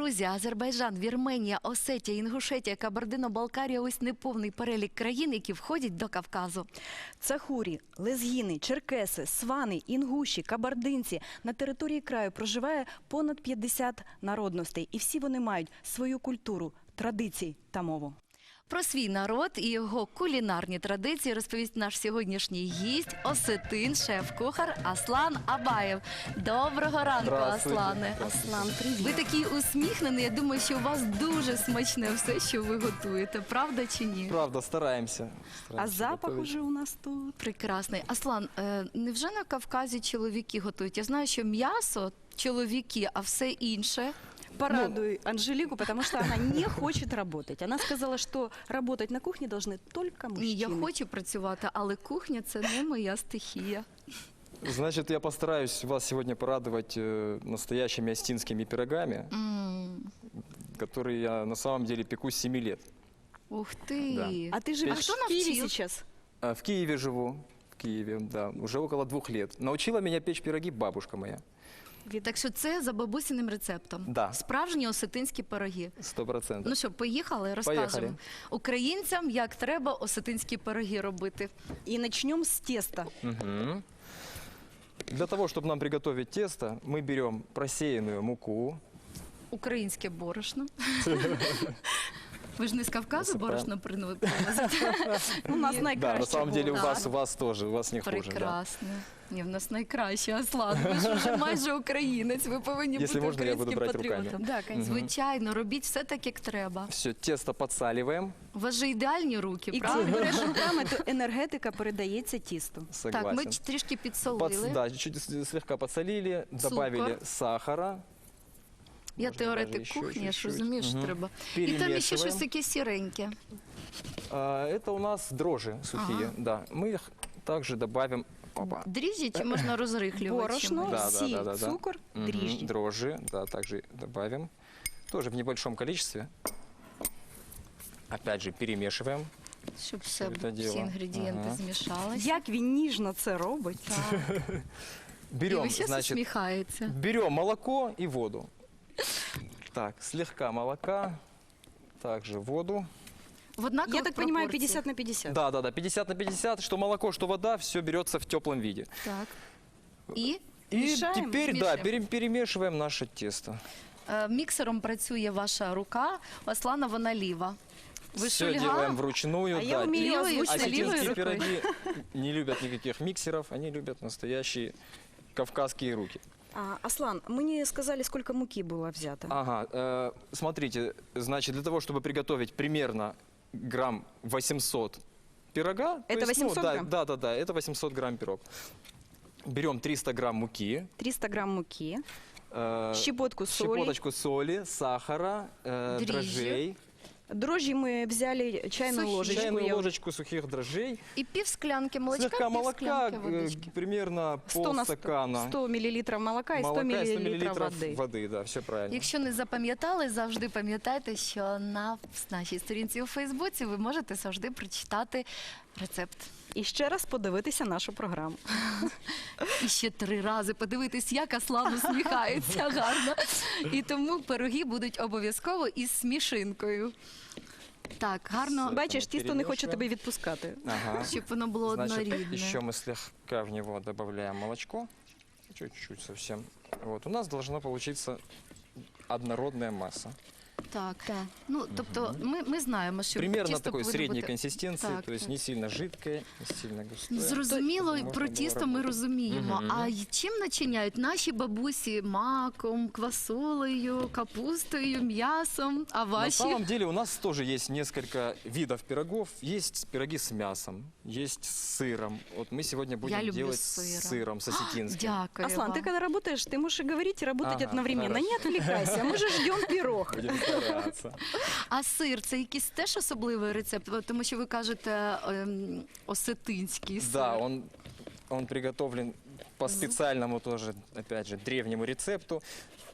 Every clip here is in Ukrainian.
Грузія, Азербайджан, Вірменія, Осетія, Інгушетія, Кабардино-Балкарія – ось неповний перелік країн, які входять до Кавказу. Цахурі, лезгіни, черкеси, свани, інгуші, кабардинці. На території краю проживає понад 50 народностей. І всі вони мають свою культуру, традиції та мову. Про свій народ і його кулінарні традиції розповість наш сьогоднішній гість – осетин, шеф-кухар Аслан Абаєв. Доброго ранку, Аслане. Аслан, привіт. Ви такий усміхнений. Я думаю, що у вас дуже смачне все, що ви готуєте. Правда чи ні? Правда, стараємося. А запах уже у нас тут. Прекрасний. Аслан, невже на Кавказі чоловіки готують? Я знаю, що м'ясо – чоловіки, а все інше – Порадуй Анжелику, потому что она не хочет работать. Она сказала, что работать на кухне должны только мужчины. Ні, я хочу працювати, але кухня – це не моя стихія. Значит, я постараюсь вас сегодня порадовать настоящими остинскими пирогами, которые я на самом деле пеку с 7 лет. Ух ти! Да. А ты живешь кто в Киеве навчил? сейчас? В Киеве живу, в Киеве, да, уже около 2 лет. Научила меня печь пироги бабушка моя. Так що це за бабусиним рецептом. Да. Справжні осетинські пироги. 100%. Ну що, поїхали, розкажемо. Поїхали. Українцям, як треба осетинські пироги робити. И начнем с теста. Мгм. Для того, чтобы нам приготовить тесто, мы берем просеянную муку. Українське борошно. Ви ж не з Кавказу Це борошно привозите? У нас Да, найкраще на самом деле було. у вас тоже, у вас не хуже. Да. Прекрасно. Ні, в нас найкраще, Аслан. Ви ж вже майже українець, ви повинні Якщо бути можна, я буду українським брати руками. патріотом. Да, конечно. Звичайно, робіть все так, як треба. Все, тесто подсаливаем. У вас же ідеальні руки, І коли правда? береш руками, то енергетика передається тісту. Согласен. Так, ми трішки підсолили. Да, чуть слегка подсолили, добавили сахара. Я Можна теоретик навіть ще кухні, я ж чуть-чуть. розумію, що Мгм. треба. І там ще Перемішуємо. щось таке сіреньке. Это у нас дрожжи сухие, Ага. да. Мы их также добавим. Опа. Дріжджі чи можна розрихлювати? Борошно, Да, сіль, да. цукор, Мгм, дріжджі. Дрожжи, да, также добавим. Тоже в небольшом количестве. Опять же перемешиваем. Щоб все, Це всі діло. інгредієнти Ага. змішалися. Як він ніжно це робить. Так. І Берем, ви ще значит, усміхається. берем молоко и воду. Так, слегка молока, также воду. В однакових Я так понимаю, пропорціях. 50 на 50. Да, 50 на 50, что молоко, что вода, все берется в теплом виде. Так. І И Мешаем? теперь, да, Мешаем. перемешиваем наше тесто. міксером працює ваша рука, у Аслана вона ліва. Ви Все шульга? делаем вручную. А я да. умею Левой, озвучить а левой Осетинские рукой. пироги не любят никаких миксеров, они любят настоящие кавказские руки. Аслан, мне сказали, сколько муки было взято. Ага, смотрите, значит, для того, чтобы приготовить примерно грамм 800 пирога. то Это есть, 800 грамм? Да, это 800 грамм пирог. Берем 300 грамм муки, 300 грамм муки, э, щепотку соли. щепоточку соли, сахара, Дрожжи. дрожжей, Дрожжи мы взяли чайную Сухие. ложечку. чайную я- ложечку сухих дрожжей, І пів склянки молочка, слегка пів молока, склянки водички. примерно 100 на 100, полстакана 100 миллилитров молока и 100 молока и 100 миллилитров миллилитров воды. воды, да, все правильно. Якщо не запам'ятали, завжди пам'ятайте, що на нашій сторінці у Фейсбуці ви можете завжди прочитати рецепт. І ще раз подивитися нашу програму. І ще 3 рази подивитись, як Аслан усміхається гарно. І тому пироги будуть обов'язково із смішинкою. Так, гарно, Все. Бачиш, тісто не хоче перемішуємо. тебе відпускати. Ага. щоб воно було Значит, однорідне. еще мы слегка в него добавляем молочко, чуть-чуть совсем. Вот, у нас должна получиться однородная масса. Так, так. Ну, тобто, ми знаємо, що Примерно тісто такой повинно средней бути... консистенции, Так, то есть так. не сильно жидкое, не сильно густое. Зрозуміло, Можна про було тісто ми робити. розуміємо. Мгм. А й чим начиняють наші бабусі? Маком, квасолею, капустою, м'ясом, а На ваші? самом деле у нас тоже есть несколько видов пирогов. Есть пироги с мясом, есть с сыром. Вот мы сегодня будем люблю делать с с сыром. сыром, с осетинским. Дякую Аслан, вам. ты когда работаешь, ты можешь и говорить, и работать Ага, одновременно. хорошо. Не отвлекайся, мы же ждем пирог. Будем стараться. А сир – це якийсь теж особливий рецепт? Тому що ви кажете осетинський сир. Да, он приготовлен по специальному тоже, опять же, древнему рецепту.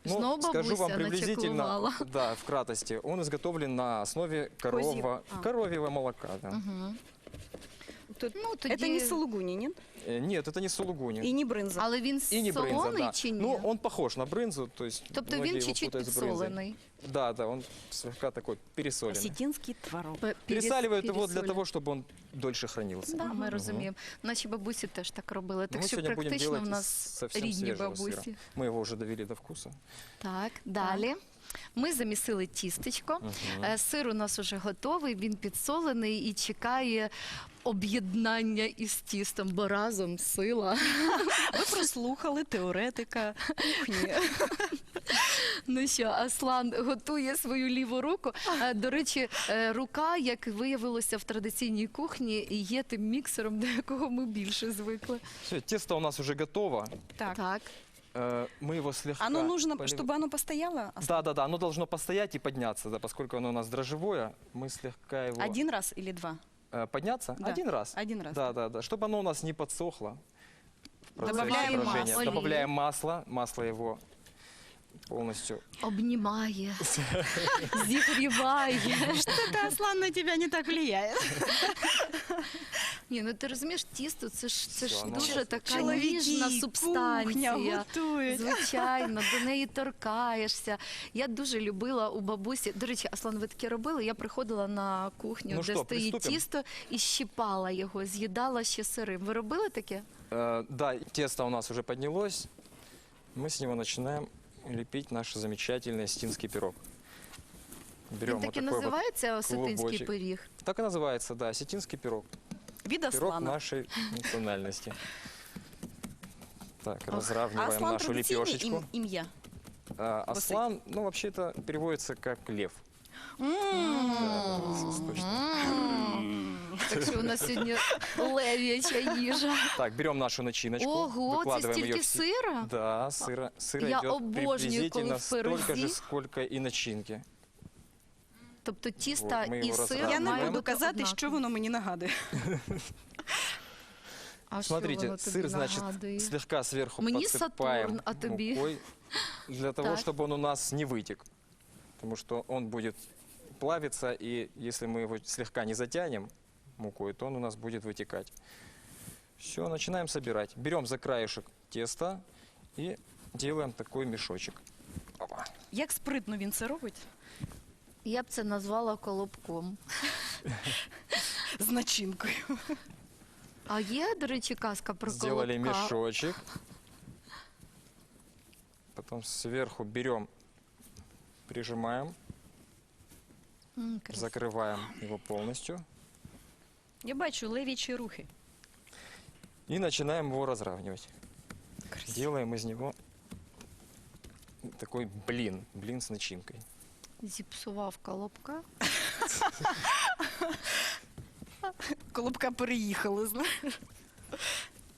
Ну, Снова скажу вам бабуся приблизительно, начеклувала. да, в кратости, он изготовлен на основе Козьего. коровьего молока. Да. Тобто Ну, тоді... це не сулугуні, ні? Нет, это не сулугуни. І не бринза. Але він И не брынза, солоний да. чи ні? Ну, он похож на брынзу, то есть Тобто многие він его чуть-чуть путают с брынзой. підсолений. Да, да, он слегка такой пересоленный. Осетинський творог. Пересаливают его для пересолюють. того, чтобы он дольше хранился. Да, ми розуміємо. Наші бабусі теж так робили. Ну, Так мы що сегодня будем практично делать в из нас совсем рідні свежего бабусі. сыра. Мы его уже довели до вкуса. Так, далі. Ми замісили тістечко. Сир у нас уже готовий, він підсолений і чекає об'єднання із тістом, бо разом сила. Ви прослухали теоретика кухні. Ну що, Аслан готує свою ліву руку. До речі, рука, як виявилося в традиційній кухні, є тим міксером, до якого ми більше звикли. Все, тесто у нас уже готово. Так. Так. Мы его слегка... Оно нужно, полив- чтобы оно постояло? Да, да, да, оно должно постоять и подняться, да, поскольку оно у нас дрожжевое, мы слегка его... Один раз или два? Подняться? Да. Один раз. Один раз. Да, да, да, чтобы оно у нас не подсохло. в процессе Добавляем брожения. масло. Добавляем масло, масло его полностью. Обнімає, зігріває. Что-то Аслан на тебя не так влияет. Ні, ну ти розумієш, тісто це ж Всё, ну, дуже така Чоловіки, ніжна кухня субстанція. готують. Звичайно, до неї торкаєшся. Я дуже любила у бабусі. До речі, Аслан, ви таке робили? Я приходила на кухню, Ну де що, стоїть приступимо? тісто, і щипала його, з'їдала ще сирим. Ви робили таке? Да, тесто у нас уже поднялось. Мы с него начинаем лепить наш замечательный осетинский пирог. Берем Він вот так і такой вот. називається осетинський клубочек. пиріг. Так и называется, да, осетинский пирог. Від Пирог Аслана. нашей национальности. Так, А разравниваем Аслан нашу традиційне лепешечку. ім'я. Аслан, ну, вообще-то переводится как лев. Да, с восточного. Так що у нас сьогодні лев'яча їжа. Так, берем нашу начиночку, Ого, це выкладываем ее стільки в сира? Да, сыра Я идет обожнюю, коли приблизительно в столько пирозі. же, сколько и начинки. Тобто тіста От, ми і його сир розправимо. Я не має буду бути казати, однакові. що воно мені нагадує. А що Смотрите, воно тобі сыр, значит, нагадує? слегка сверху Мне подсыпаем Сатурн, а тебе? мукой, для того, Так. чтобы он у нас не вытек. Потому что он будет плавиться, и если мы его слегка не затянем мукой, то он у нас будет вытекать. Все, начинаем собирать. Берем за краешек теста и делаем такой мешочек. Опа. Як спритно він це робить? Я б це назвала колобком. З начинкою. А є, до речі, казка про Сделали колобка? мешочек. Потом сверху берем, прижимаем, Красиво. закрываем его полностью. Я бачу левічі рухи. И начинаем его разравнивать. Делаем из него такой блин с начинкой. Зіпсував колобка. Колобка переїхали, знаєш.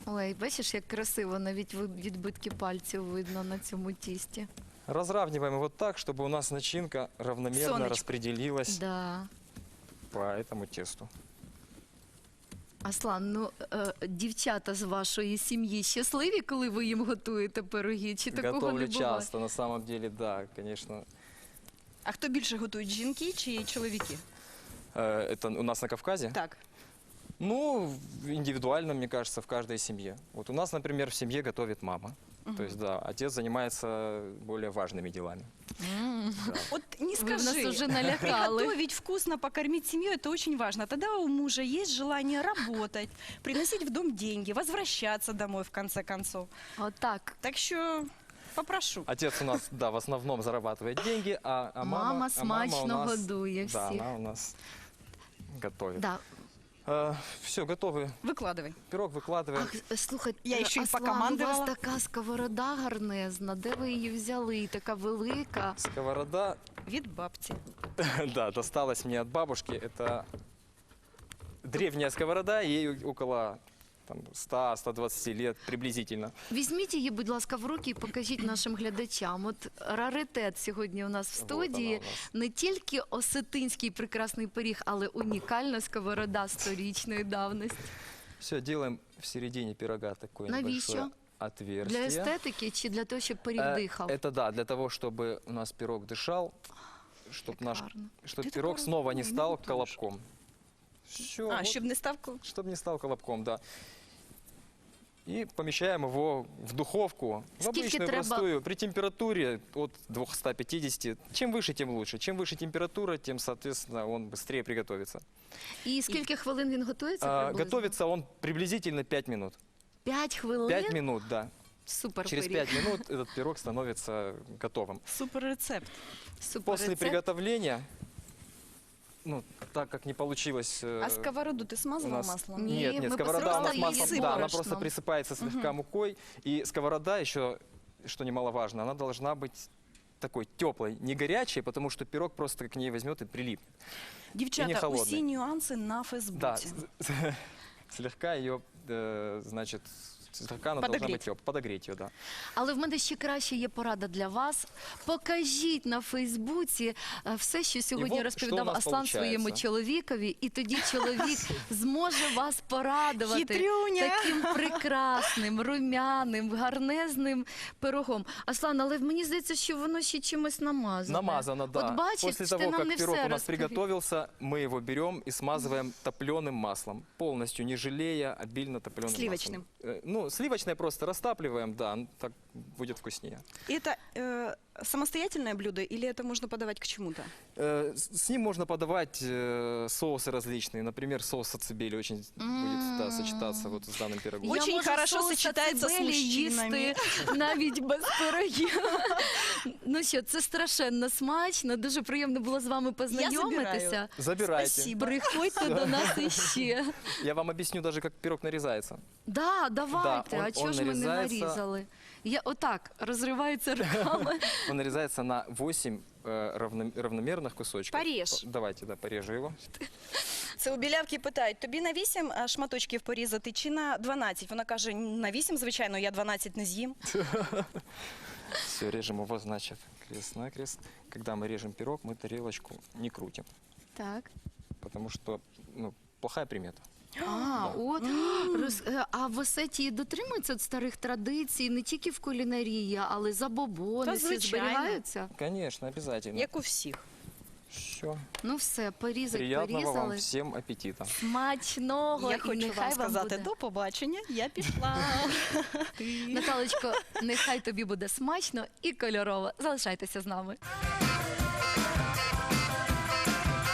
Ой, бачиш, як красиво, навіть відбитки пальців видно на цьому тісті. Разравниваем его так, чтобы у нас начинка равномерно Сонечко. распределилась Да. по этому тесту. Аслан, ну дівчата з вашої сім'ї щасливі, коли ви їм готуєте пироги? Чи такого не Готовлю буває? часто, на самом деле, да, конечно. А хто більше готують, жінки чи чоловіки? Это у нас на Кавказе? Так. Ну, индивидуально, мне кажется, в каждой семье. Вот у нас, например, в семье готовит мама. То есть, да, отец занимается более важными делами. Да. От не Ви в нас скажи. уже налякали. Приготовить вкусно, покормить семью – это очень важно. Тогда у мужа есть желание работать, приносить в дом деньги, возвращаться домой в конце концов. Отак. Так что попрошу. Отец у нас, да, в основном зарабатывает деньги, а Мама мама у смачно нас, годує да, всіх. она у нас готовит. Да. Все, готовый. Викладывай. Пирог выкладываем. Ах, слухайте, Я ще й Аслан, у покомандувала. вас така сковорода гарнезна. Де ви її взяли? Така велика. Сковорода, Від бабці. да, досталась мне от бабушки. Это древняя сковорода, ей около там, 100-120 лет приблизительно. Візьміть її, будь ласка, в руки і покажіть нашим глядачам. От раритет сьогодні у нас в Вот она студії. у нас. Не тільки осетинський прекрасний пиріг, але унікальна сковорода 100-річної давності. Все, делаем в середине пирога такое Навіщо? небольшое отверстие. Для естетики чи для того, щоб пиріг дихав? Это да, для того, чтобы у нас пирог дышал, чтобы Як гарно. чтоб Ты пирог такой снова не разумный, стал Наташа. колобком. Все, Щоб не став чтобы не стал колобком, да. И помещаем его в духовку, в Скільки обычную треба? простую, при температуре от 250. Чем выше, тем лучше. Чем выше температура, тем, соответственно, он быстрее приготовится. І скільки хвилин він готується? Приблизно? Готовится он приблизительно 5 минут. 5 хвилин? 5 минут, да. Супер Через пиріг. 5 минут этот пирог становится готовым. Супер рецепт. Супер После рецепт. приготовления, ну, так как не получилось... А сковороду ти у смазала нас... маслом? Ні, Нет, мы нет, сковорода у нас просто маслом, її да, она борошном. просто присыпается слегка мукой. И сковорода еще, что немаловажно, она должна быть такой теплой, не горячей, потому что пирог просто к ней возьмет и прилипнет. Дівчата, холодний. усі нюанси на Да, Фейсбуці. слегка ее, значит, слегка она должна Подогреть. быть теплой. Подогреть ее, да. Але в мене ще краще є порада для вас. Покажіть на Фейсбуці все, що сьогодні от, розповідав що у нас Аслан получається. своєму чоловікові, і тоді чоловік зможе вас порадувати Хитрюня. таким прекрасним, румяним, гарнезним пирогом. Аслан, але мені здається, що воно ще чимось намазане. Намазано, да. От бачиш, После ти того, нам как не пирог все у нас розповів. приготовился, мы его берем и смазываем топленым маслом. Полностью, не жалея, обильно топленым Сливочным. маслом. Ну, сливочное просто растапливаем, да, так будет вкуснее. Это самостоятельное блюдо или это можно подавать к чему-то? С ним можно подавать соусы различные. Например, соус ацебели очень будет, да, сочетаться вот с данным пирогом. Очень Я можу хорошо соус сочетається з ацебелі мужчинами. їсти навіть без пирогів. Ну що, це страшенно смачно. Дуже приємно було з вами познайомитися. Забирайте. Спасибо. Приходьте до нас іще. Я вам объясню даже, как пирог нарезается. Да, давайте. Да, А он чого ж ми не нарізається- нарізали? Я отак розриваються руками. Он нарезается на 8 равномерных кусочков. Порежь. Давайте, да, порежу его. Це у білявки питають, тобі на 8 шматочків порізати чи на 12? Вона каже, на 8, звичайно, я 12 не з'їм. Все, режем его, значит, крест-накрест. Когда мы режем пирог, мы тарелочку не крутим, Так. потому что, ну, плохая примета. От. А в Осетії дотримуються от старих традицій не тільки в кулінарії, але забобони Та, всі звичайно. зберігаються? Конечно, обязательно. Як у всіх. Все. Ну все, порізать Приятного вам порізали. всем аппетита. Смачного. Я і хочу нехай вам сказати буде. до побачення, я пішла. Наталочко, нехай тобі буде смачно і кольорово. Залишайтеся з нами.